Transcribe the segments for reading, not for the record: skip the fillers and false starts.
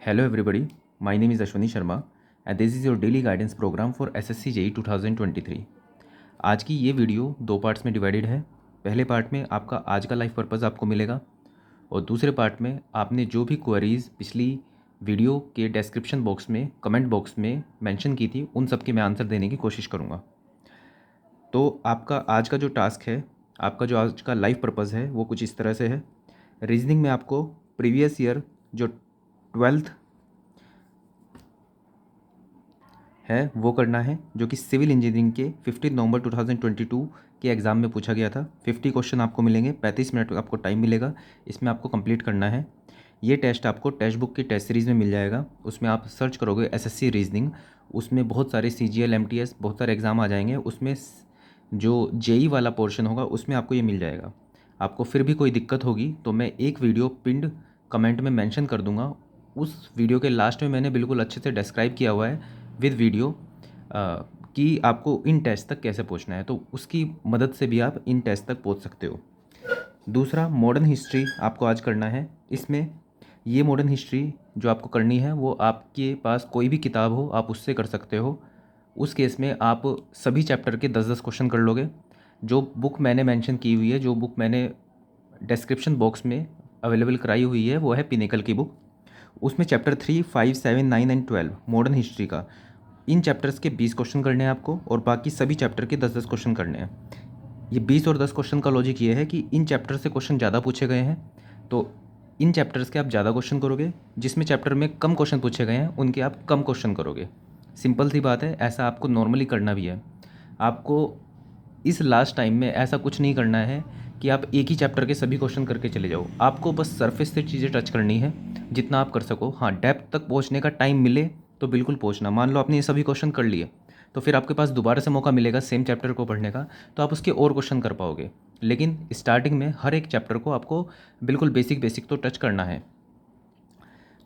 Hello everybody, my name is Ashwini Sharma and this is your daily guidance program for SSC JEE 2023। आज की ये video दो parts में divided है। पहले पार्ट में आपका आज का लाइफ पर्पस आपको मिलेगा और दूसरे पार्ट में आपने जो भी क्वेरीज पिछली वीडियो के डिस्क्रिप्शन बॉक्स में कमेंट बॉक्स में मेंशन की थी उन सब के मैं आंसर देने की कोशिश करूँगा। तो आपका आज का जो टास्क है, आपका जो आज का लाइफ पर्पस है वो कुछ इस तरह से है। रीजनिंग में आपको प्रीवियस ईयर जो 12th है वो करना है, जो कि सिविल इंजीनियरिंग के 15 नवंबर 2022 के एग्ज़ाम में पूछा गया था। 50 क्वेश्चन आपको मिलेंगे, 35 मिनट आपको टाइम मिलेगा, इसमें आपको कंप्लीट करना है। ये टेस्ट आपको टेक्स्ट बुक की टेस्ट सीरीज़ में मिल जाएगा। उसमें आप सर्च करोगे एसएससी रीजनिंग, उसमें बहुत सारे सीजीएल एमटीएस बहुत सारे एग्ज़ाम आ जाएंगे। उसमें जो जेई वाला पोर्शन होगा उसमें आपको ये मिल जाएगा। आपको फिर भी कोई दिक्कत होगी तो मैं एक वीडियो पिंड कमेंट में मेंशन कर दूंगा। उस वीडियो के लास्ट में मैंने बिल्कुल अच्छे से डिस्क्राइब किया हुआ है विद वीडियो कि आपको इन टेस्ट तक कैसे पहुंचना है, तो उसकी मदद से भी आप इन टेस्ट तक पहुंच सकते हो। दूसरा, मॉडर्न हिस्ट्री आपको आज करना है। इसमें ये मॉडर्न हिस्ट्री जो आपको करनी है वो आपके पास कोई भी किताब हो आप उससे कर सकते हो। उस केस में आप सभी चैप्टर के 10-10 क्वेश्चन कर लोगे। जो बुक मैंने मेंशन की हुई है, जो बुक मैंने डिस्क्रिप्शन बॉक्स में अवेलेबल कराई हुई है वो है पिनेकल की बुक। उसमें चैप्टर 3, 5, 7, 9 एंड 12 मॉडर्न हिस्ट्री का, इन चैप्टर्स के 20 क्वेश्चन करने हैं आपको और बाकी सभी चैप्टर के 10-10 क्वेश्चन करने हैं। ये 20 और 10 क्वेश्चन का लॉजिक ये है कि इन चैप्टर से क्वेश्चन ज़्यादा पूछे गए हैं तो इन चैप्टर्स के आप ज़्यादा क्वेश्चन करोगे, जिसमें चैप्टर में कम क्वेश्चन पूछे गए हैं उनके आप कम क्वेश्चन करोगे। सिंपल सी बात है, ऐसा आपको नॉर्मली करना भी है। आपको इस लास्ट टाइम में ऐसा कुछ नहीं करना है कि आप एक ही चैप्टर के सभी क्वेश्चन करके चले जाओ। आपको बस सरफेस से चीज़ें टच करनी है जितना आप कर सको। हाँ, डेप्थ तक पहुंचने का टाइम मिले तो बिल्कुल पहुंचना। मान लो आपने ये सभी क्वेश्चन कर लिए तो फिर आपके पास दोबारा से मौका मिलेगा सेम चैप्टर को पढ़ने का, तो आप उसके और क्वेश्चन कर पाओगे। लेकिन स्टार्टिंग में हर एक चैप्टर को आपको बिल्कुल बेसिक बेसिक तो टच करना है।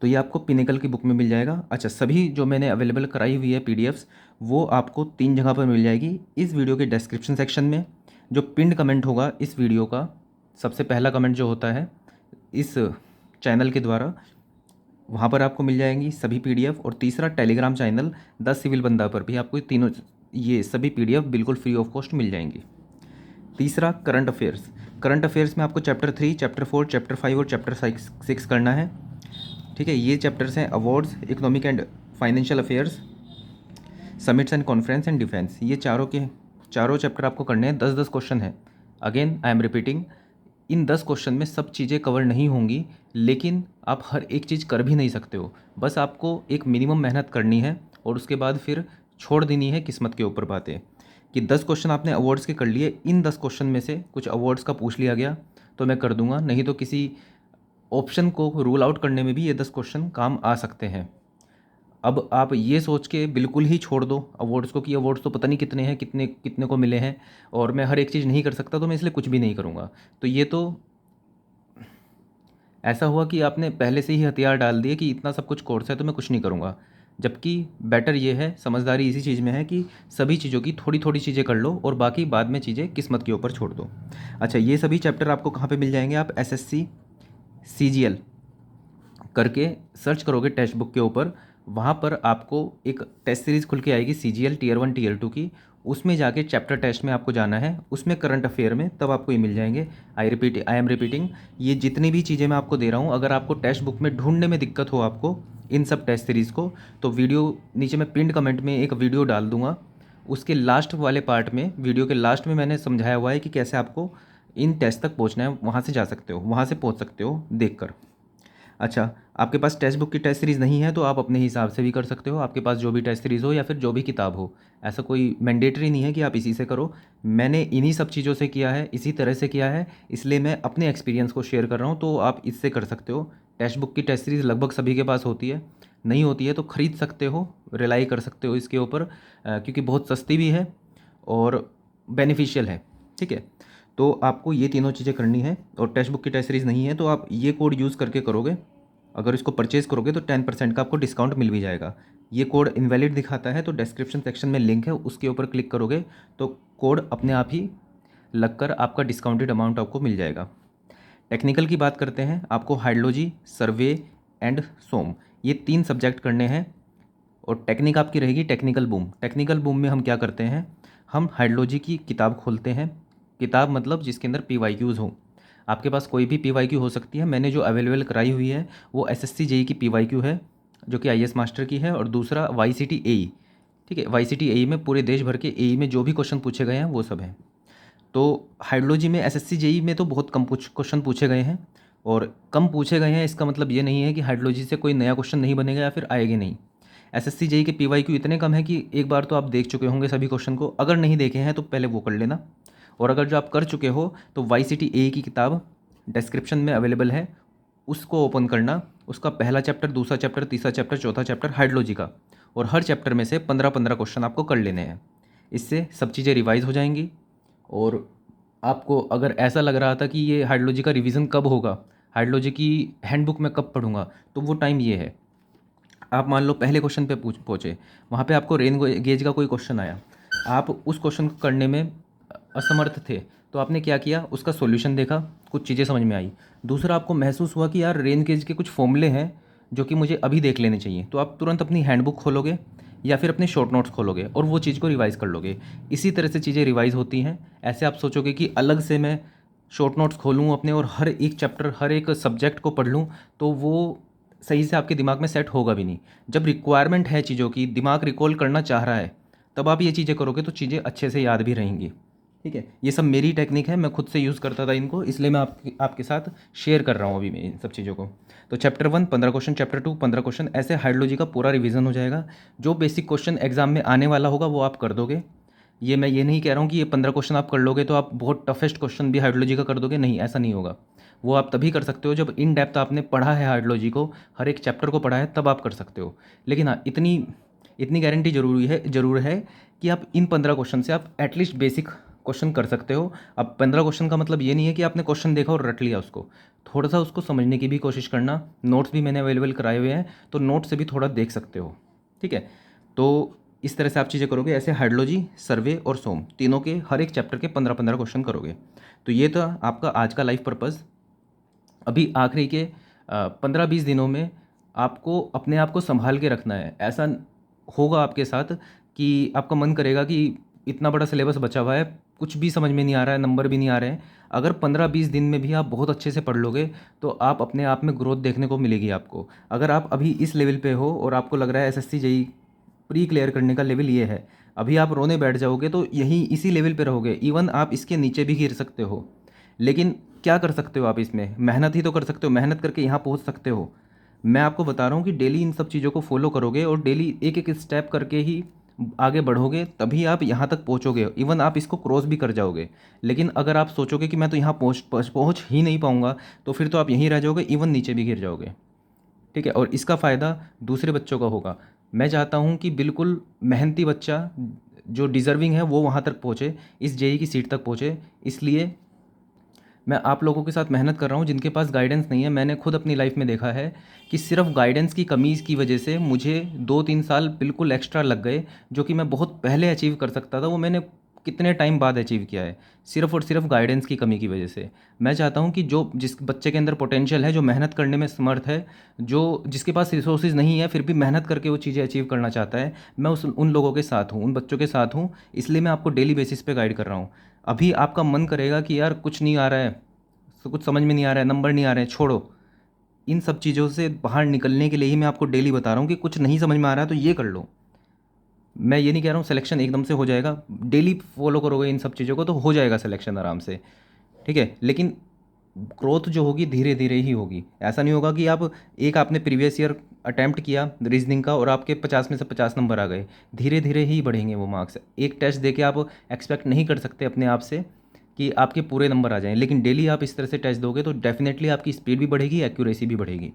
तो ये आपको पिनेकल की बुक में मिल जाएगा। अच्छा, सभी जो मैंने अवेलेबल कराई हुई है पीडीएफ्स वो आपको 3 जगह पर मिल जाएगी। इस वीडियो के डिस्क्रिप्शन सेक्शन में जो पिंड कमेंट होगा इस वीडियो का, सबसे पहला कमेंट जो होता है इस चैनल के द्वारा, वहाँ पर आपको मिल जाएंगी सभी पीडीएफ। और तीसरा, टेलीग्राम चैनल द सिविल बंदा पर भी आपको तीनों ये सभी पीडीएफ बिल्कुल फ्री ऑफ कॉस्ट मिल जाएंगी। तीसरा, करंट अफेयर्स। करंट अफेयर्स में आपको चैप्टर 3, चैप्टर 4, चैप्टर 5 और चैप्टर 6 करना है। ठीक है, ये चैप्टर्स हैं awards, economic and financial affairs, summits and conference and defence. ये चारों चैप्टर आपको करने हैं। 10-10 क्वेश्चन है। Again I am repeating, in 10 question में सब चीज़ें कवर नहीं होंगी, लेकिन आप हर एक चीज़ कर भी नहीं सकते हो। बस आपको एक मिनिमम मेहनत करनी है और उसके बाद फिर छोड़ देनी है किस्मत के ऊपर बातें। कि 10 क्वेश्चन आपने अवार्ड्स के कर लिए, इन 10 क्वेश्चन में से कुछ अवार्ड्स का पूछ लिया गया तो मैं कर दूंगा, नहीं तो किसी ऑप्शन को रूल आउट करने में भी ये 10 क्वेश्चन काम आ सकते हैं। अब आप ये सोच के बिल्कुल ही छोड़ दो अवार्ड्स को कि अवार्ड्स तो पता नहीं कितने हैं, कितने कितने को मिले हैं और मैं हर एक चीज़ नहीं कर सकता तो मैं इसलिए कुछ भी नहीं करूँगा, तो ये तो ऐसा हुआ कि आपने पहले से ही हथियार डाल दिए कि इतना सब कुछ कोर्स है तो मैं कुछ नहीं करूँगा। जबकि बेटर ये है, समझदारी इसी चीज़ में है कि सभी चीज़ों की थोड़ी थोड़ी चीज़ें कर लो और बाकी बाद में चीज़ें किस्मत के ऊपर छोड़ दो। अच्छा, ये सभी चैप्टर आपको कहाँ पे मिल जाएंगे? आप एसएससी सीजीएल करके सर्च करोगे टेक्स्ट बुक के ऊपर, वहाँ पर आपको एक टेस्ट सीरीज़ खुल के आएगी सीजीएल टीयर 1 टीयर 2 की। उसमें जाके चैप्टर टेस्ट में आपको जाना है, उसमें करंट अफेयर में, तब आपको ये मिल जाएंगे। आई एम रिपीटिंग, ये जितनी भी चीज़ें मैं आपको दे रहा हूँ, अगर आपको टेक्स्ट बुक में ढूंढने में दिक्कत हो आपको इन सब टेस्ट सीरीज़ को, तो वीडियो नीचे मैं पिंड कमेंट में एक वीडियो डाल दूंगा। उसके लास्ट वाले पार्ट में, वीडियो के लास्ट में मैंने समझाया हुआ है कि कैसे आपको इन टेस्ट तक पहुँचना है। वहाँ से जा सकते हो, वहाँ से पहुँच सकते हो देख। अच्छा, आपके पास टेक्स्ट बुक की टेस्ट सीरीज़ नहीं है तो आप अपने हिसाब से भी कर सकते हो। आपके पास जो भी टेस्ट सीरीज़ हो या फिर जो भी किताब हो, ऐसा कोई मैंडेटरी नहीं है कि आप इसी से करो। मैंने इन्हीं सब चीज़ों से किया है, इसी तरह से किया है, इसलिए मैं अपने एक्सपीरियंस को शेयर कर रहा हूँ। तो आप इससे कर सकते हो। टेक्स्ट बुक की टेस्ट सीरीज़ लगभग सभी के पास होती है, नहीं होती है तो ख़रीद सकते हो, रिलाई कर सकते हो इसके ऊपर, क्योंकि बहुत सस्ती भी है और बेनिफिशियल है। ठीक है, तो आपको ये तीनों चीज़ें करनी है। और टेक्स्ट बुक की टेस्ट सीरीज़ नहीं है तो आप ये कोड यूज़ करके करोगे। अगर इसको परचेज़ करोगे तो 10% का आपको डिस्काउंट मिल भी जाएगा। ये कोड इनवैलिड दिखाता है तो डिस्क्रिप्शन सेक्शन में लिंक है, उसके ऊपर क्लिक करोगे तो कोड अपने आप ही लगकर आपका डिस्काउंटेड अमाउंट आपको मिल जाएगा। टेक्निकल की बात करते हैं, आपको हाइड्रोलॉजी, सर्वे एंड सोम, ये 3 सब्जेक्ट करने हैं। और टेक्निक आपकी रहेगी टेक्निकल बूम। टेक्निकल बूम में हम क्या करते हैं, हम हाइड्रोलॉजी की किताब खोलते हैं। किताब मतलब जिसके अंदर PYQs हो। आपके पास कोई भी PYQ हो सकती है। मैंने जो अवेलेबल कराई हुई है वो SSC JEE की PYQ है, जो कि IAS मास्टर की है, और दूसरा YCT AE। ठीक है, YCT AE में पूरे देश भर के AE में जो भी क्वेश्चन पूछे गए हैं वो सब हैं। तो हाइड्रोलॉजी में SSC JEE में तो बहुत कम क्वेश्चन पूछे गए हैं, और कम पूछे गए हैं इसका मतलब ये नहीं है कि हाइड्रोलॉजी से कोई नया क्वेश्चन नहीं बनेगा या फिर आएगा नहीं। SSC JEE के PYQ इतने कम है कि एक बार तो आप देख चुके होंगे सभी क्वेश्चन को। अगर नहीं देखे हैं तो पहले वो कर लेना, और अगर जो आप कर चुके हो तो YCT AE की किताब डिस्क्रिप्शन में अवेलेबल है, उसको ओपन करना। उसका पहला चैप्टर, दूसरा चैप्टर, तीसरा चैप्टर, चौथा चैप्टर हाइड्रोलॉजी का, और हर चैप्टर में से 15-15 क्वेश्चन आपको कर लेने हैं। इससे सब चीज़ें रिवाइज हो जाएंगी। और आपको अगर ऐसा लग रहा था कि ये हाइड्रोलॉजी का रिवीजन कब होगा, हाइड्रोलॉजी की हैंडबुक में कब पढ़ूंगा, तो वो टाइम ये है। आप मान लो पहले क्वेश्चन पे पहुँचे, वहाँ पे आपको रेन गेज का कोई क्वेश्चन आया, आप उस क्वेश्चन को करने में असमर्थ थे, तो आपने क्या किया, उसका सॉल्यूशन देखा, कुछ चीज़ें समझ में आई। दूसरा, आपको महसूस हुआ कि यार रेन गेज के कुछ फॉर्मूले हैं जो कि मुझे अभी देख लेने चाहिए, तो आप तुरंत अपनी हैंडबुक खोलोगे या फिर अपने शॉर्ट नोट्स खोलोगे और वो चीज़ को रिवाइज़ कर लोगे। इसी तरह से चीज़ें रिवाइज़ होती हैं। ऐसे आप सोचोगे कि अलग से मैं शॉर्ट नोट्स खोलूँ अपने और हर एक चैप्टर, हर एक सब्जेक्ट को पढ़ लूँ, तो वो सही से आपके दिमाग में सेट होगा भी नहीं। जब रिक्वायरमेंट है चीज़ों की, दिमाग रिकॉल करना चाह रहा है, तब आप ये चीज़ें करोगे तो चीज़ें अच्छे से याद भी रहेंगी। ठीक है, ये सब मेरी टेक्निक है, मैं खुद से यूज़ करता था इनको, इसलिए मैं आपके साथ शेयर कर रहा हूँ अभी मैं इन सब चीज़ों को। तो चैप्टर 1 15 क्वेश्चन, चैप्टर 2 15 क्वेश्चन, ऐसे हाइड्रोलॉजी का पूरा रिवीजन हो जाएगा। जो बेसिक क्वेश्चन एग्जाम में आने वाला होगा वो आप कर दोगे। ये मैं ये नहीं कह रहा हूँ कि ये 15 क्वेश्चन आप कर लोगे तो आप बहुत टफेस्ट क्वेश्चन भी हाइड्रोलॉजी का कर दोगे, नहीं, ऐसा नहीं होगा। वो आप तभी कर सकते हो जब इन डेप्थ आपने पढ़ा है हाइड्रोलॉजी को, हर एक चैप्टर को पढ़ा है, तब आप कर सकते हो। लेकिन हाँ, इतनी इतनी गारंटी ज़रूर है कि आप इन 15 क्वेश्चन से आप एटलीस्ट बेसिक क्वेश्चन कर सकते हो। अब 15 क्वेश्चन का मतलब ये नहीं है कि आपने क्वेश्चन देखा और रट लिया उसको, थोड़ा सा उसको समझने की भी कोशिश करना। नोट्स भी मैंने अवेलेबल कराए हुए हैं, तो नोट्स से भी थोड़ा देख सकते हो। ठीक है, तो इस तरह से आप चीज़ें करोगे। ऐसे हाइड्रोलॉजी, सर्वे और सोम तीनों के हर एक चैप्टर के 15-15 क्वेश्चन करोगे। तो ये था आपका आज का लाइफ पर्पज़। अभी आखिरी के 15-20 दिनों में आपको अपने आप को संभाल के रखना है। ऐसा होगा आपके साथ कि आपका मन करेगा कि इतना बड़ा सिलेबस बचा हुआ है, कुछ भी समझ में नहीं आ रहा है, नंबर भी नहीं आ रहे हैं। अगर 15-20 दिन में भी आप बहुत अच्छे से पढ़ लोगे तो आप अपने आप में ग्रोथ देखने को मिलेगी आपको। अगर आप अभी इस लेवल पे हो और आपको लग रहा है SSC JEE प्री क्लियर करने का लेवल ये है, अभी आप रोने बैठ जाओगे तो यहीं इसी लेवल पे रहोगे। इवन आप इसके नीचे भी गिर सकते हो। लेकिन क्या कर सकते हो आप इसमें, मेहनत ही तो कर सकते हो, मेहनत करके यहाँ पहुँच सकते हो। मैं आपको बता रहा हूँ कि डेली इन सब चीज़ों को फॉलो करोगे और डेली एक एक स्टेप करके ही आगे बढ़ोगे, तभी आप यहाँ तक पहुँचोगे। इवन आप इसको क्रॉस भी कर जाओगे। लेकिन अगर आप सोचोगे कि मैं तो यहाँ पहुँच ही नहीं पाऊँगा, तो फिर तो आप यहीं रह जाओगे, इवन नीचे भी गिर जाओगे। ठीक है, और इसका फ़ायदा दूसरे बच्चों का होगा। मैं चाहता हूँ कि बिल्कुल मेहनती बच्चा जो डिज़र्विंग है वो वहाँ तक पहुँचे, इस JEE की सीट तक पहुँचे। इसलिए मैं आप लोगों के साथ मेहनत कर रहा हूँ जिनके पास गाइडेंस नहीं है। मैंने खुद अपनी लाइफ में देखा है कि सिर्फ गाइडेंस की कमी की वजह से मुझे 2-3 साल बिल्कुल एक्स्ट्रा लग गए। जो कि मैं बहुत पहले अचीव कर सकता था, वो मैंने कितने टाइम बाद अचीव किया है, सिर्फ और सिर्फ गाइडेंस की कमी की वजह से। मैं चाहता हूँ कि जिस बच्चे के अंदर पोटेंशियल है, जो मेहनत करने में समर्थ है, जो जिसके पास रिसोर्सेज नहीं है फिर भी मेहनत करके वो चीज़ें अचीव करना चाहता है, मैं उन लोगों के साथ हूँ, उन बच्चों के साथ हूँ। इसलिए मैं आपको डेली बेसिस पे गाइड कर रहा हूँ। अभी आपका मन करेगा कि यार कुछ नहीं आ रहा है, तो कुछ समझ में नहीं आ रहा है, नंबर नहीं आ रहे हैं, छोड़ो। इन सब चीज़ों से बाहर निकलने के लिए ही मैं आपको डेली बता रहा हूँ कि कुछ नहीं समझ में आ रहा है तो ये कर लो। मैं ये नहीं कह रहा हूँ सिलेक्शन एकदम से हो जाएगा, डेली फॉलो करोगे इन सब चीज़ों को तो हो जाएगा सिलेक्शन आराम से। ठीक है, लेकिन ग्रोथ जो होगी धीरे धीरे ही होगी। ऐसा नहीं होगा कि आपने प्रीवियस ईयर अटैम्प्ट किया रीजनिंग का और आपके 50 में से 50 नंबर आ गए। धीरे धीरे ही बढ़ेंगे वो मार्क्स। एक टेस्ट दे के आप एक्सपेक्ट नहीं कर सकते अपने आप से कि आपके पूरे नंबर आ जाएं। लेकिन डेली आप इस तरह से टेस्ट दोगे तो डेफिनेटली आपकी स्पीड भी बढ़ेगी, एक्यूरेसी भी बढ़ेगी।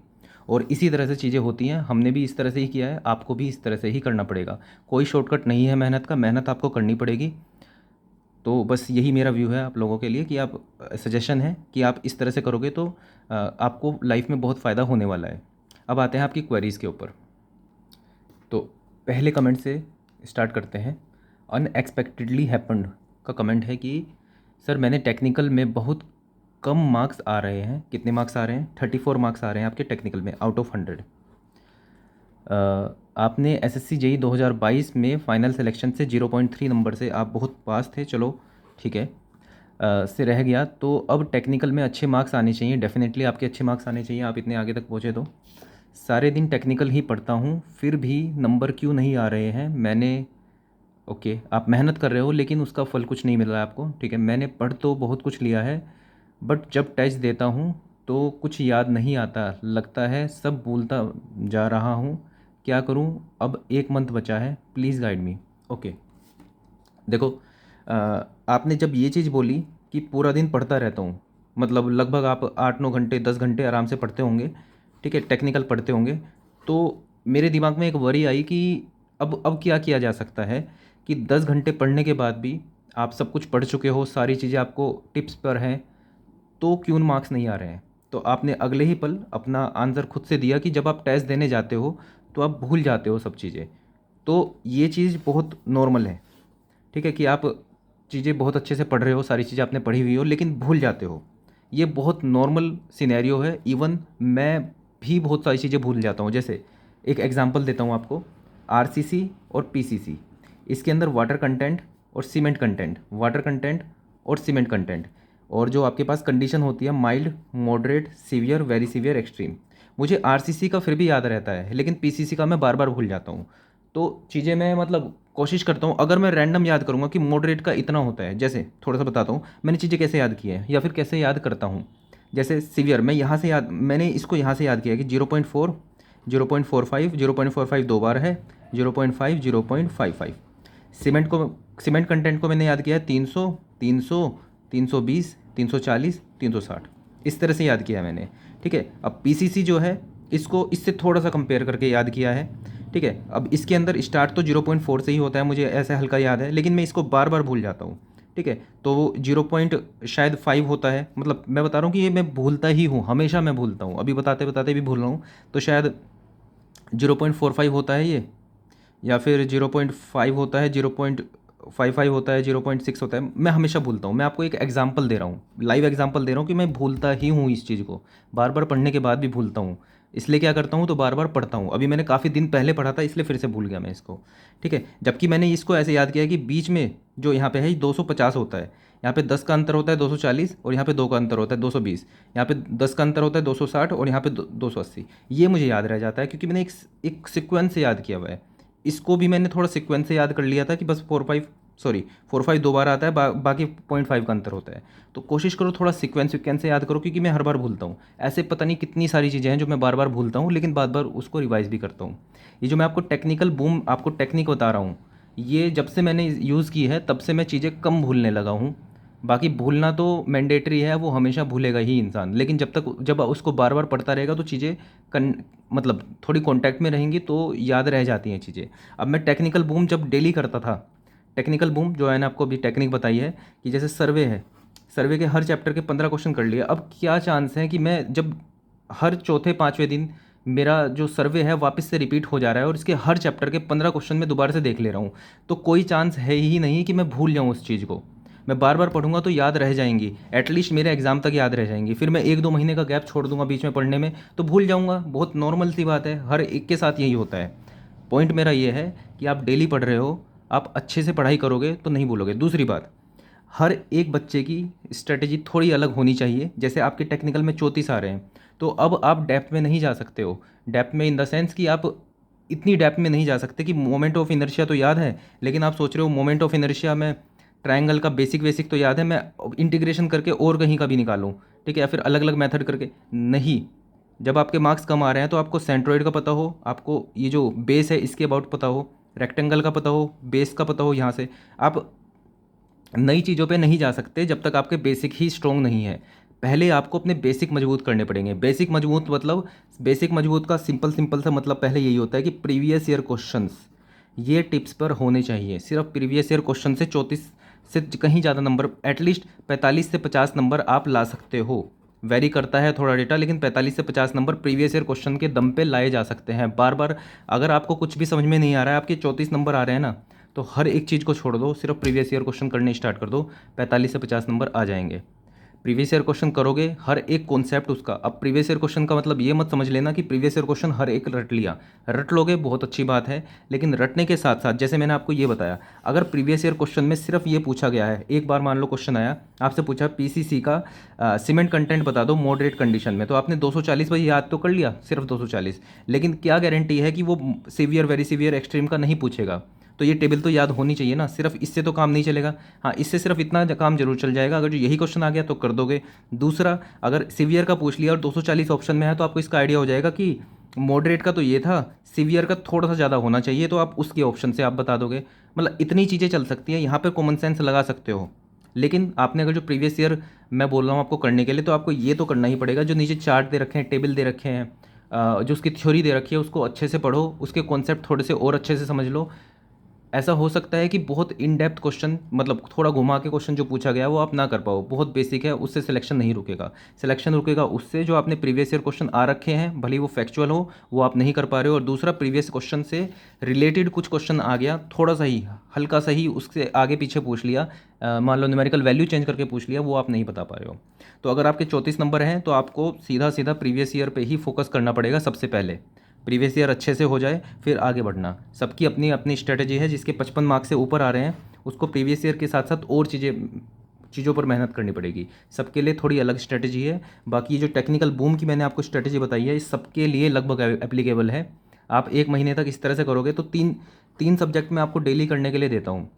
और इसी तरह से चीज़ें होती हैं। हमने भी इस तरह से ही किया है, आपको भी इस तरह से ही करना पड़ेगा। कोई शॉर्टकट नहीं है मेहनत का, मेहनत आपको करनी पड़ेगी। तो बस यही मेरा व्यू है आप लोगों के लिए कि आप सजेशन है कि आप इस तरह से करोगे तो आपको लाइफ में बहुत फ़ायदा होने वाला है। अब आते हैं आपकी क्वेरीज़ के ऊपर। तो पहले कमेंट से स्टार्ट करते हैं। अनएक्सपेक्टेडली हैपन्ड का कमेंट है कि सर मैंने टेक्निकल में बहुत कम मार्क्स आ रहे हैं। कितने मार्क्स आ रहे हैं? 34 मार्क्स आ रहे हैं आपके टेक्निकल में आउट ऑफ 100। आपने एसएससी जेई 2022 में फ़ाइनल सिलेक्शन से 0.3 नंबर से आप बहुत पास थे, चलो ठीक है, से रह गया। तो अब टेक्निकल में अच्छे मार्क्स आने चाहिए, डेफिनेटली आपके अच्छे मार्क्स आने चाहिए, आप इतने आगे तक पहुँचे। तो सारे दिन टेक्निकल ही पढ़ता हूँ, फिर भी नंबर क्यों नहीं आ रहे हैं? मैंने ओके, आप मेहनत कर रहे हो लेकिन उसका फल कुछ नहीं मिल रहा है आपको, ठीक है। मैंने पढ़ तो बहुत कुछ लिया है, बट जब टेस्ट देता हूँ तो कुछ याद नहीं आता, लगता है सब भूलता जा रहा हूँ, क्या करूँ? अब 1 मंथ बचा है, प्लीज़ गाइड मी। ओके, देखो, आपने जब ये चीज़ बोली कि पूरा दिन पढ़ता रहता हूँ, मतलब लगभग आप 8-9 घंटे 10 घंटे आराम से पढ़ते होंगे, ठीक है, टेक्निकल पढ़ते होंगे। तो मेरे दिमाग में एक वरी आई कि अब क्या किया जा सकता है कि 10 घंटे पढ़ने के बाद भी आप सब कुछ पढ़ चुके हो, सारी चीज़ें आपको टिप्स पर हैं, तो क्यों मार्क्स नहीं आ रहे हैं? तो आपने अगले ही पल अपना आंसर खुद से दिया कि जब आप टेस्ट देने जाते हो तो आप भूल जाते हो सब चीज़ें। तो ये चीज़ बहुत नॉर्मल है, ठीक है, कि आप चीज़ें बहुत अच्छे से पढ़ रहे हो, सारी चीज़ें आपने पढ़ी हुई हो लेकिन भूल जाते हो। ये बहुत नॉर्मल सिनेरियो है, इवन मैं भी बहुत सारी चीज़ें भूल जाता हूँ। जैसे एक एग्जांपल देता हूँ आपको, आरसीसी और पीसीसी, इसके अंदर वाटर कंटेंट और सीमेंट कंटेंट, वाटर कंटेंट और सीमेंट कंटेंट, और जो आपके पास कंडीशन होती है mild, moderate, severe, very severe, extreme. मुझे आरसीसी का फिर भी याद रहता है लेकिन पीसीसी का मैं बार बार भूल जाता हूँ। तो चीज़ें मैं मतलब कोशिश करता हूँ, अगर मैं रैंडम याद करूँगा कि मॉडरेट का इतना होता है, जैसे थोड़ा सा बताता हूँ मैंने चीज़ें कैसे याद की है या फिर कैसे याद करता हूँ। जैसे सीवियर, मैं यहाँ से याद, मैंने इसको यहाँ से याद किया कि 0.4, 0.45, 0.45 दो बार है, 0.5, 0.55। सीमेंट को, सीमेंट कंटेंट को मैंने याद किया है 300, 300, 320, 340, 360, इस तरह से याद किया है मैंने, ठीक है। अब पीसीसी जो है, इसको इससे थोड़ा सा कंपेयर करके याद किया है, ठीक है। अब इसके अंदर स्टार्ट तो 0.4 से ही होता है, मुझे ऐसा हल्का याद है, लेकिन मैं इसको बार बार भूल जाता हूँ, ठीक है। तो वो 0. शायद 5 होता है, मतलब मैं बता रहा हूँ कि ये मैं भूलता ही हूँ, हमेशा मैं भूलता हूँ, अभी बताते बताते भी भूल रहा हूँ। तो शायद 0.45 होता है ये, या फिर 0.5 होता है, 0.55 होता है, 0.6 होता है, मैं हमेशा भूलता हूँ। मैं आपको एक एग्जांपल दे रहा हूँ, लाइव एग्जांपल दे रहा हूँ कि मैं भूलता ही हूँ इस चीज़ को, बार बार पढ़ने के बाद भी भूलता हूँ। इसलिए क्या करता हूँ, तो बार बार पढ़ता हूँ। अभी मैंने काफ़ी दिन पहले पढ़ा था इसलिए फिर से भूल गया मैं इसको, ठीक है। जबकि मैंने इसको ऐसे याद किया कि बीच में जो यहाँ पे है 250 होता है, यहाँ पे 10 का अंतर होता है 240, और यहाँ पे 2 का अंतर होता है 220, यहाँ पे 10 का अंतर होता है 260, और यहाँ पे 280। ये मुझे याद रह जाता है क्योंकि मैंने एक सीक्वेंस से याद किया हुआ है। इसको भी मैंने थोड़ा सीक्वेंस से याद कर लिया था कि बस 4-5 दो बार आता है, बाकी 0.5 का अंतर होता है। तो कोशिश करो थोड़ा सीक्वेंस से याद करो, क्योंकि मैं हर बार भूलता हूँ। ऐसे पता नहीं कितनी सारी चीज़ें हैं जो मैं बार बार भूलता हूँ, लेकिन बार बार उसको रिवाइज भी करता हूँ। ये जो मैं आपको टेक्निकल बूम, आपको टेक्निक बता रहा हूँ, ये जब से मैंने यूज़ की है तब से मैं चीज़ें कम भूलने लगा हूँ। बाकी भूलना तो मैंडेटरी है, वो हमेशा भूलेगा ही इंसान, लेकिन जब उसको बार बार पढ़ता रहेगा तो चीज़ें कन मतलब थोड़ी कॉन्टैक्ट में रहेंगी तो याद रह जाती हैं चीज़ें। अब मैं टेक्निकल बूम जब डेली करता था, टेक्निकल बूम जो मैंने आपको अभी टेक्निक बताई है कि जैसे सर्वे है, सर्वे के हर चैप्टर के 15 क्वेश्चन कर लिए। अब क्या चांस है कि मैं जब हर चौथे 5वें दिन मेरा जो सर्वे है वापस से रिपीट हो जा रहा है और इसके हर चैप्टर के 15 क्वेश्चन में दोबारा से देख ले रहा हूँ, तो कोई चांस है ही नहीं कि मैं भूल जाऊँ उस चीज़ को। मैं बार बार पढ़ूंगा तो याद रह जाएंगी, एटलीस्ट मेरे एग्ज़ाम तक याद रह जाएंगी। फिर मैं 1-2 महीने का गैप छोड़ दूंगा बीच में पढ़ने में तो भूल जाऊंगा, बहुत नॉर्मल सी बात है, हर एक के साथ यही होता है। पॉइंट मेरा ये है कि आप डेली पढ़ रहे हो, आप अच्छे से पढ़ाई करोगे तो नहीं भूलोगे। दूसरी बात, हर एक बच्चे की स्ट्रेटेजी थोड़ी अलग होनी चाहिए। जैसे आपके टेक्निकल में 34 आ रहे हैं, तो अब आप डेप्थ में नहीं जा सकते हो। डेप्थ में इन द सेंस कि आप इतनी डेप्थ में नहीं जा सकते कि मोमेंट ऑफ इनर्शिया तो याद है, लेकिन आप सोच रहे हो मोमेंट ऑफ इनर्शिया में ट्रायंगल का बेसिक बेसिक तो याद है, मैं इंटीग्रेशन करके और कहीं का भी निकालूं, ठीक है, या फिर अलग अलग मेथड करके नहीं। जब आपके मार्क्स कम आ रहे हैं तो आपको सेंट्रोइड का पता हो, आपको ये जो बेस है इसके अबाउट पता हो, रेक्टेंगल का पता हो, बेस का पता हो, यहाँ से आप नई चीज़ों पे नहीं जा सकते जब तक आपके बेसिक ही स्ट्रॉन्ग नहीं है। पहले आपको अपने बेसिक मजबूत करने पड़ेंगे। बेसिक मजबूत मतलब, बेसिक मजबूत का सिंपल सिंपल सा मतलब पहले यही होता है कि प्रीवियस ईयर क्वेश्चंस ये टिप्स पर होने चाहिए। सिर्फ प्रीवियस ईयर क्वेश्चन से 34 से कहीं ज़्यादा नंबर, एटलीस्ट 45 से 50 नंबर आप ला सकते हो। वेरी करता है थोड़ा डेटा, लेकिन 45 से 50 नंबर प्रीवियस ईयर क्वेश्चन के दम पे लाए जा सकते हैं। बार बार अगर आपको कुछ भी समझ में नहीं आ रहा है, आपके 34 नंबर आ रहे हैं ना, तो हर एक चीज़ को छोड़ दो, सिर्फ प्रीवियस ईयर क्वेश्चन करने स्टार्ट कर दो, 45 से 50 नंबर आ जाएंगे। प्रीवियस ईयर क्वेश्चन करोगे, हर एक कॉन्सेप्ट उसका। अब प्रीवियस ईयर क्वेश्चन का मतलब ये मत समझ लेना कि प्रीवियस ईयर क्वेश्चन हर एक रट लिया। रट लोगे बहुत अच्छी बात है, लेकिन रटने के साथ साथ जैसे मैंने आपको ये बताया, अगर प्रीवियस ईयर क्वेश्चन में सिर्फ ये पूछा गया है, एक बार मान लो क्वेश्चन आया, आपसे पूछा पीसीसी का सीमेंट कंटेंट बता दो मॉडरेट कंडीशन में, तो आपने 240 भाई याद तो कर लिया, सिर्फ 240, लेकिन क्या गारंटी है कि वो सीवियर, वेरी सीवियर, एक्सट्रीम का नहीं पूछेगा? तो ये टेबल तो याद होनी चाहिए ना, सिर्फ इससे तो काम नहीं चलेगा। हाँ, इससे सिर्फ इतना काम जरूर चल जाएगा, अगर जो यही क्वेश्चन आ गया तो कर दोगे। दूसरा, अगर सीवियर का पूछ लिया और 240 ऑप्शन में है, तो आपको इसका आइडिया हो जाएगा कि मॉडरेट का तो ये था, सीवियर का थोड़ा सा ज़्यादा होना चाहिए, तो आप उसके ऑप्शन से आप बता दोगे। मतलब इतनी चीज़ें चल सकती हैं, यहाँ पर कॉमन सेंस लगा सकते हो। लेकिन आपने अगर जो प्रीवियस ईयर मैं बोल रहा हूँ आपको करने के लिए, तो आपको ये तो करना ही पड़ेगा, जो नीचे चार्ट दे रखे हैं, टेबल दे रखे हैं, जो उसकी थ्योरी दे रखी है, उसको अच्छे से पढ़ो, उसके कॉन्सेप्ट थोड़े से और अच्छे से समझ लो। ऐसा हो सकता है कि बहुत इन डेप्थ क्वेश्चन, मतलब थोड़ा घुमा के क्वेश्चन जो पूछा गया है वो आप ना कर पाओ, बहुत बेसिक है, उससे सिलेक्शन नहीं रुकेगा। सिलेक्शन रुकेगा उससे जो आपने प्रीवियस ईयर क्वेश्चन आ रखे हैं, भले ही वो फैक्चुअल हो, वो आप नहीं कर पा रहे हो। और दूसरा, प्रीवियस क्वेश्चन से रिलेटेड कुछ क्वेश्चन आ गया, थोड़ा सा ही, हल्का सा ही उससे आगे पीछे पूछ लिया, मान लो न्यूमेरिकल वैल्यू चेंज करके पूछ लिया, वो आप नहीं बता पा रहे हो। तो अगर आपके 34 नंबर हैं, तो आपको सीधा सीधा प्रीवियस ईयर पे ही फोकस करना पड़ेगा सबसे पहले। प्रीवियस ईयर अच्छे से हो जाए, फिर आगे बढ़ना। सबकी अपनी अपनी स्ट्रेटजी है, जिसके 55 मार्क्स से ऊपर आ रहे हैं उसको प्रीवियस ईयर के साथ साथ और चीज़ों पर मेहनत करनी पड़ेगी। सबके लिए थोड़ी अलग स्ट्रेटजी है। बाकी ये जो टेक्निकल बूम की मैंने आपको स्ट्रेटजी बताई है, इस सबके लिए लगभग एप्लीकेबल है। आप एक महीने तक इस तरह से करोगे तो तीन तीन सब्जेक्ट मैं आपको डेली करने के लिए देता हूँ।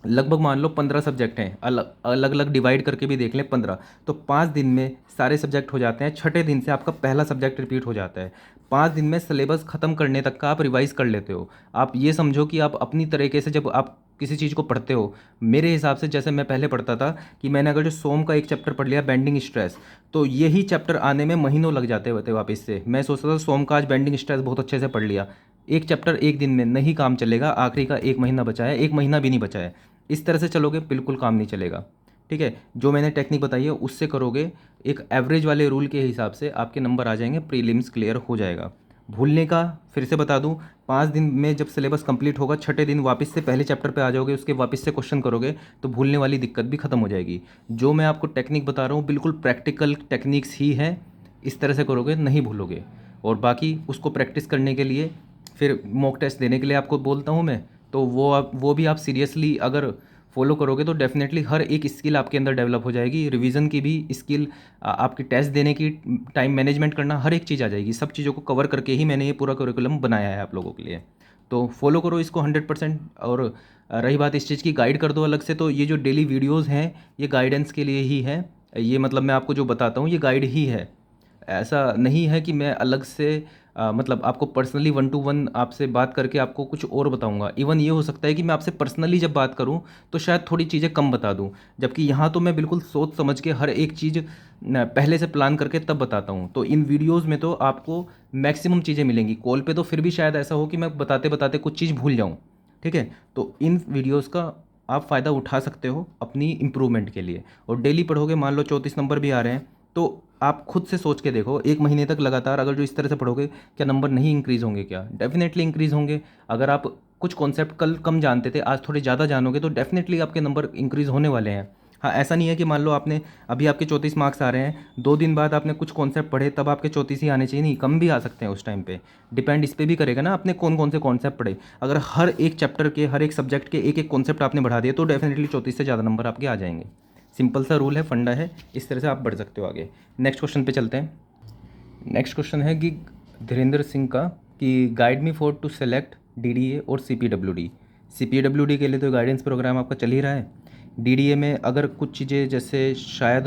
लगभग मान लो 15 सब्जेक्ट हैं, अलग अलग अलग डिवाइड करके भी देख लें 15, तो 5 दिन में सारे सब्जेक्ट हो जाते हैं। छठे दिन से आपका पहला सब्जेक्ट रिपीट हो जाता है। 5 दिन में सिलेबस ख़त्म करने तक का आप रिवाइज़ कर लेते हो। आप ये समझो कि आप अपनी तरीके से जब आप किसी चीज़ को पढ़ते हो, मेरे हिसाब से जैसे मैं पहले पढ़ता था कि मैंने अगर जो सोम का एक चैप्टर पढ़ लिया, बेंडिंग स्ट्रेस, तो यही चैप्टर आने में महीनों लग जाते होते वापस से। मैं सोचता था सोम का आज बेंडिंग स्ट्रेस बहुत अच्छे से पढ़ लिया, एक चैप्टर एक दिन में नहीं काम चलेगा, आखिरी का एक महीना बचा है, एक महीना भी नहीं बचा है। इस तरह से चलोगे बिल्कुल काम नहीं चलेगा। ठीक है, जो मैंने टेक्निक बताई है उससे करोगे, एक एवरेज वाले रूल के हिसाब से आपके नंबर आ जाएंगे, प्रीलिम्स क्लियर हो जाएगा। भूलने का फिर से बता दूं, 5 दिन में जब सिलेबस कंप्लीट होगा, छठे दिन वापस से पहले चैप्टर पे आ जाओगे, उसके वापस से क्वेश्चन करोगे, तो भूलने वाली दिक्कत भी खत्म हो जाएगी। जो मैं आपको टेक्निक बता रहा हूँ बिल्कुल प्रैक्टिकल टेक्निक्स ही है, इस तरह से करोगे नहीं भूलोगे। और बाकी उसको प्रैक्टिस करने के लिए फिर मॉक टेस्ट देने के लिए आपको बोलता हूँ मैं, तो वो भी आप सीरियसली अगर फॉलो करोगे तो डेफिनेटली हर एक स्किल आपके अंदर डेवलप हो जाएगी। रिवीजन की भी स्किल, आपकी टेस्ट देने की, टाइम मैनेजमेंट करना, हर एक चीज़ आ जाएगी। सब चीज़ों को कवर करके ही मैंने ये पूरा करिकुलम बनाया है आप लोगों के लिए। तो फॉलो करो इसको 100%। और रही बात इस चीज़ की, गाइड कर दो अलग से, तो ये जो डेली वीडियोज़ हैं ये गाइडेंस के लिए ही है। ये मतलब मैं आपको जो बताता हूँ ये गाइड ही है, ऐसा नहीं है कि मैं अलग से मतलब आपको पर्सनली 1-to-1 आपसे बात करके आपको कुछ और बताऊंगा। इवन ये हो सकता है कि मैं आपसे पर्सनली जब बात करूं तो शायद थोड़ी चीज़ें कम बता दूं, जबकि यहाँ तो मैं बिल्कुल सोच समझ के हर एक चीज़ पहले से प्लान करके तब बताता हूँ। तो इन वीडियोज़ में तो आपको मैक्सिमम चीज़ें मिलेंगी। कॉल पे तो फिर भी शायद ऐसा हो कि मैं बताते बताते कुछ चीज़ भूल जाऊँ। ठीक है, तो इन वीडियोज़ का आप फ़ायदा उठा सकते हो अपनी इम्प्रूवमेंट के लिए। और डेली पढ़ोगे, मान लो 34 नंबर भी आ रहे हैं, तो आप खुद से सोच के देखो, एक महीने तक लगातार अगर जो इस तरह से पढ़ोगे, क्या नंबर नहीं इंक्रीज़ होंगे? क्या डेफिनेटली इंक्रीज़ होंगे। अगर आप कुछ कॉन्सेप्ट कल कम जानते थे, आज थोड़े ज़्यादा जानोगे, तो डेफिनेटली आपके नंबर इंक्रीज़ होने वाले हैं। हाँ, ऐसा नहीं है कि मान लो आपने अभी आपके 34 मार्क्स आ रहे हैं, 2 दिन बाद आपने कुछ कॉन्सेप्ट पढ़े तब आपके 34 ही आने चाहिए, नहीं, कम भी आ सकते हैं उस टाइम पे। डिपेंड इस पर भी करेगा ना आपने कौन कौन से कॉन्सेप्ट पढ़े। अगर हर एक चैप्टर के, हर एक सब्जेक्ट के एक एक कॉन्सेप्ट आपने बढ़ा दिए, तो डेफिनेटली 34 से ज़्यादा नंबर आपके आ जाएंगे। सिंपल सा रूल है, फंडा है, इस तरह से आप बढ़ सकते हो आगे। नेक्स्ट क्वेश्चन पे चलते हैं। नेक्स्ट क्वेश्चन है कि धीरेन्द्र सिंह का, कि guide me for to select DDA और सीपीडब्ल्यूडी। सीपीडब्ल्यूडी के लिए तो गाइडेंस प्रोग्राम आपका चल ही रहा है। डीडीए में अगर कुछ चीज़ें, जैसे शायद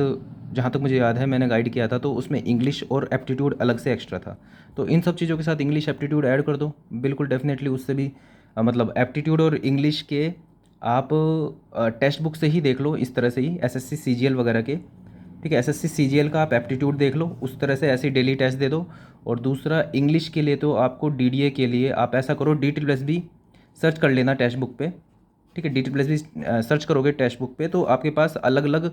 जहाँ तक मुझे याद है मैंने गाइड किया था, तो उसमें इंग्लिश और एप्टीट्यूड अलग से एक्स्ट्रा था। तो इन सब चीज़ों के साथ इंग्लिश एप्टीट्यूड ऐड कर दो, बिल्कुल डेफिनेटली उससे भी मतलब एप्टीट्यूड और इंग्लिश के आप टेक्स्ट बुक से ही देख लो, इस तरह से ही एसएससी सीजीएल वगैरह के। ठीक है, एसएससी सीजीएल का आप एप्टीट्यूड देख लो, उस तरह से ऐसे डेली टेस्ट दे दो। और दूसरा, इंग्लिश के लिए तो आपको डीडीए के लिए आप ऐसा करो, DSSB सर्च कर लेना टेक्स्ट बुक पे। ठीक है, DSSB सर्च करोगे टेक्स्ट बुक पे, तो आपके पास अलग अलग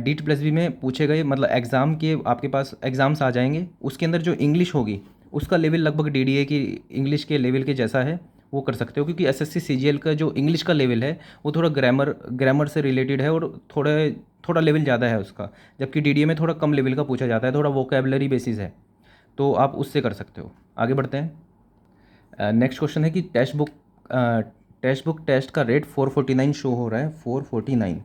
DSSB में पूछे गए, मतलब एग्ज़ाम के आपके पास एग्ज़ाम्स आ जाएंगे। उसके अंदर जो इंग्लिश होगी उसका लेवल लगभग डीडीए की इंग्लिश के लेवल के जैसा है, वो कर सकते हो, क्योंकि एसएससी सीजीएल का जो इंग्लिश का लेवल है वो थोड़ा ग्रामर से रिलेटेड है और थोड़ा लेवल ज़्यादा है उसका, जबकि डीडीए में थोड़ा कम लेवल का पूछा जाता है, थोड़ा वोकेबलरी बेसिस है, तो आप उससे कर सकते हो। आगे बढ़ते हैं। नेक्स्ट क्वेश्चन है कि टेस्ट का रेट 449 शो हो रहा है, 449,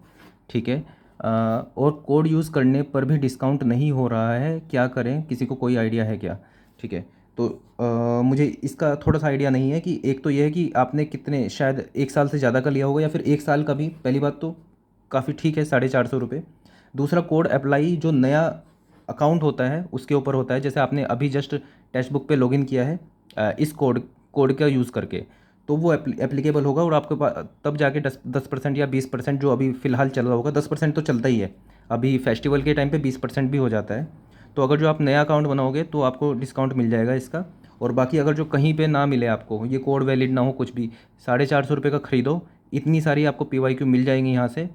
ठीक है। और कोड यूज़ करने पर भी डिस्काउंट नहीं हो रहा है, क्या करें, किसी को कोई आइडिया है क्या? ठीक है, तो मुझे इसका थोड़ा सा आइडिया नहीं है कि एक तो ये है कि आपने कितने, शायद 1 साल से ज़्यादा का लिया होगा या फिर 1 साल का भी, पहली बात तो काफ़ी ठीक है, 450 रुपये। दूसरा, कोड अप्लाई जो नया अकाउंट होता है उसके ऊपर होता है, जैसे आपने अभी जस्ट टेक्स्ट बुक पे लॉगिन किया है इस कोड का यूज़ करके, तो वो एप्लीकेबल होगा, और आपके पास तब जाके 10% या 20% जो अभी फ़िलहाल चल रहा होगा, 10% तो चलता ही है, अभी फेस्टिवल के टाइम पे 20% भी हो जाता है। तो अगर जो आप नया अकाउंट बनाओगे तो आपको डिस्काउंट मिल जाएगा इसका। और बाकी अगर जो कहीं पे ना मिले आपको, ये कोड वैलिड ना हो कुछ भी, 450 रुपये का ख़रीदो, इतनी सारी आपको PYQ मिल जाएंगी यहाँ से,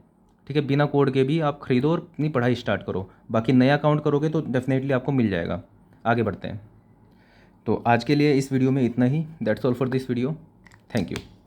ठीक है, बिना कोड के भी आप ख़रीदो और अपनी पढ़ाई स्टार्ट करो। बाकी नया अकाउंट करोगे तो डेफिनेटली आपको मिल जाएगा। आगे बढ़ते हैं। तो आज के लिए इस वीडियो में इतना ही। That's all for this video. Thank you.